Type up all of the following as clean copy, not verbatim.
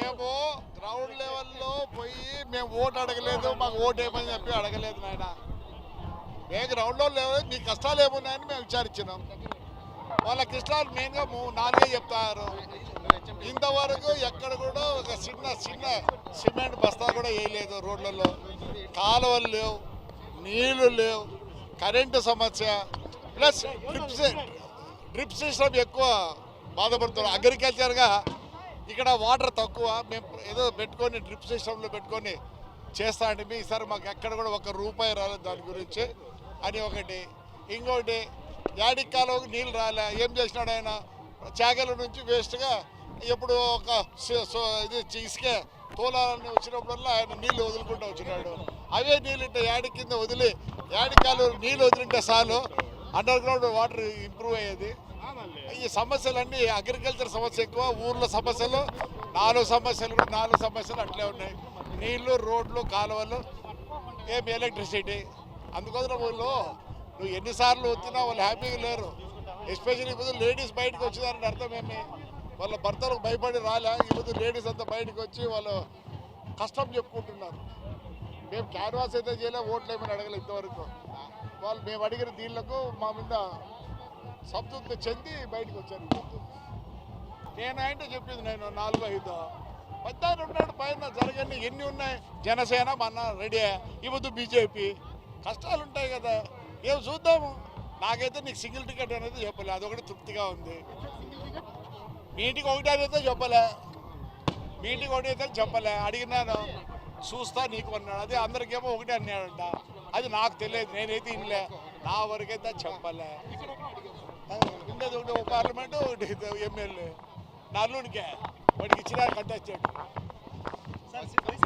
మేము గ్రౌండ్ లెవెల్లో పోయి మేము ఓటు అడగలేదు, మాకు ఓటు ఏమని చెప్పి అడగలేదు నాయన. మేము గ్రౌండ్లో లేవు, మీ కష్టాలు ఏమున్నాయని మేము విచారించినాం. వాళ్ళ కష్టాలు మెయిన్గా నాలుగే చెప్తారు. ఇంతవరకు ఎక్కడ కూడా ఒక చిన్న సిమెంట్ బస్తా కూడా వేయలేదు రోడ్లలో. కాలువలు లేవు, నీళ్లు లేవు, కరెంటు సమస్య, ప్లస్ డ్రిప్ సిస్టమ్ ఎక్కువ బాధపడుతున్నాం. అగ్రికల్చర్గా ఇక్కడ వాటర్ తక్కువ, మేము ఏదో పెట్టుకొని డ్రిప్ సిస్టంలో పెట్టుకొని చేస్తా అంటే ఈసారి మాకు ఎక్కడ కూడా ₹1 రాలేదు దాని గురించి అని ఒకటి. ఇంకోటి యాడిక్కాలోకి నీళ్ళు రాలే, ఏం చేసినాడు ఆయన? చాగల నుంచి వేస్ట్గా ఎప్పుడు ఒక ఇది ఇసుకే తోలాలని వచ్చినప్పుడల్లా ఆయన నీళ్ళు వదులుకుంటూ వచ్చినాడు. అవే నీళ్ళు ఇట్లా యాడి కింద వదిలి యాడికాలు నీళ్ళు వదిలింటే చాలు అండర్ గ్రౌండ్ వాటర్ ఇంప్రూవ్ అయ్యేది. ఈ సమస్యలన్నీ అగ్రికల్చర్ సమస్య ఎక్కువ, ఊర్లో సమస్యలు 4 సమస్యలు అట్లే ఉన్నాయి. నీళ్లు, రోడ్లు, కాలువలు, ఏం ఎలక్ట్రిసిటీ. అందుకోసం వాళ్ళు నువ్వు ఎన్నిసార్లు వచ్చినా వాళ్ళు హ్యాపీగా లేరు. ఎస్పెషల్లీ ఇప్పుడు లేడీస్ బయటకు వచ్చిందని అర్థమేమి, వాళ్ళ భర్తలకు భయపడి రాలే. ఇప్పుడు లేడీస్ అంతా బయటకు వచ్చి వాళ్ళు కష్టం చెప్పుకుంటున్నారు. మేము క్యాన్వాస్ అయితే చేయలే, ఓట్లు ఏమైనా అడగలేదు ఇంతవరకు. వాళ్ళు మేము అడిగిన దీళ్లకు మా మీద సంతృప్తి చెంది బయటకు వచ్చారు. నేనంటే చెప్పింది నేను 4-5 పెద్ద ఉన్నాడు పైన జరగని ఎన్ని ఉన్నాయి. జనసేన మన రెడీ, ఇప్పుడు బీజేపీ. కష్టాలు ఉంటాయి కదా, ఏం చూద్దాము. నాకైతే నీకు సింగిల్ టికెట్ అనేది చెప్పలే, అదొకటి తృప్తిగా ఉంది. మీటింగ్ ఒకటి అయితే చెప్పలే, అడిగినాను చూస్తా నీకు అన్నాడు. అదే అందరికేమో ఒకటి అన్నాడంట, అది నాకు తెలియదు, నేనైతే ఇన్లే, నా వరకైతే చెప్పలే. ఉండేది ఒకటి, ఒక పార్లమెంటు, ఒకటి ఎమ్మెల్యే. నల్లునికే వాడికి ఇచ్చినా కట్టొచ్చాడు,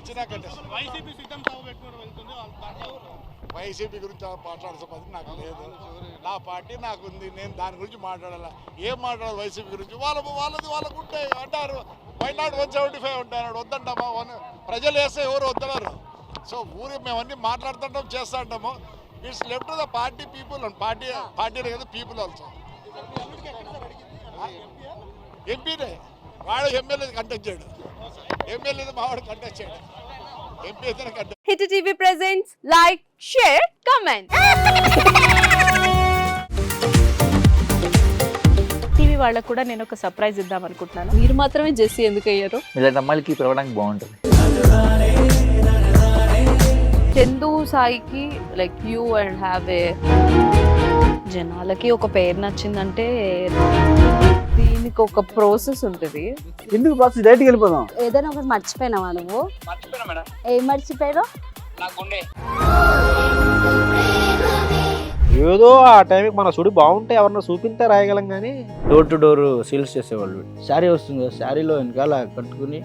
ఇచ్చినా కట్టేస్తాడు. వైసీపీ గురించి మాట్లాడాల్సిన పద్ధతి నాకు లేదు. నా పార్టీ నాకు ఉంది, నేను దాని గురించి మాట్లాడాలి. ఏం మాట్లాడాలి వైసీపీ గురించి? వాళ్ళకు ఉంటాయి అంటారు. వైనాడు 175 ఉంటాడు, వద్దంటామా? ప్రజలు వేస్తే ఎవరు వద్దన్నారు. సో మేము అన్నీ మాట్లాడుతుంటాం, చేస్తూ ఉంటాము. It's left the party people, party కదా పీపుల్ ఆల్సో. ఎంపీనే వాడు ఎమ్మెల్యే కంటెచ్చాడు, ఎమ్మెల్యే మావాడు కంటెచ్చాడు, ఎంపీ అయితే కంట. Hit TV presents like, share, comment. TV వాళ్ళకు కూడా నేను ఒక సర్ప్రైజ్ ఇద్దాం అనుకుంటున్నాను. మీరు మాత్రమే జెస్సీ ఎందుకు అయ్యారు? ఇలాంటి అమ్మాయిలకి పిలవడానికి బాగుంటుంది. చందు సాయికి like you and have a, జనాలకి ఒక పేరు నచ్చిందంటే దీనికి ఒక ప్రాసెస్ ఉంటుంది. ఎందుకు ప్రాసెస్? డైరెక్ట్గా వెళ్ళిపోదాం. ఏదైనా ఒకటి మర్చిపోయినావా నువ్వు? ఏం మర్చిపోయావు? ఏదో ఆ టైంకి మన సుడి బాగుంటే ఎవరన్నా చూపిస్తే రాయగలం కానీ డోర్ టు డోర్ సేల్స్ చేసేవాళ్ళు. శారీ వస్తుంది, శారీలో వెనకాల కట్టుకుని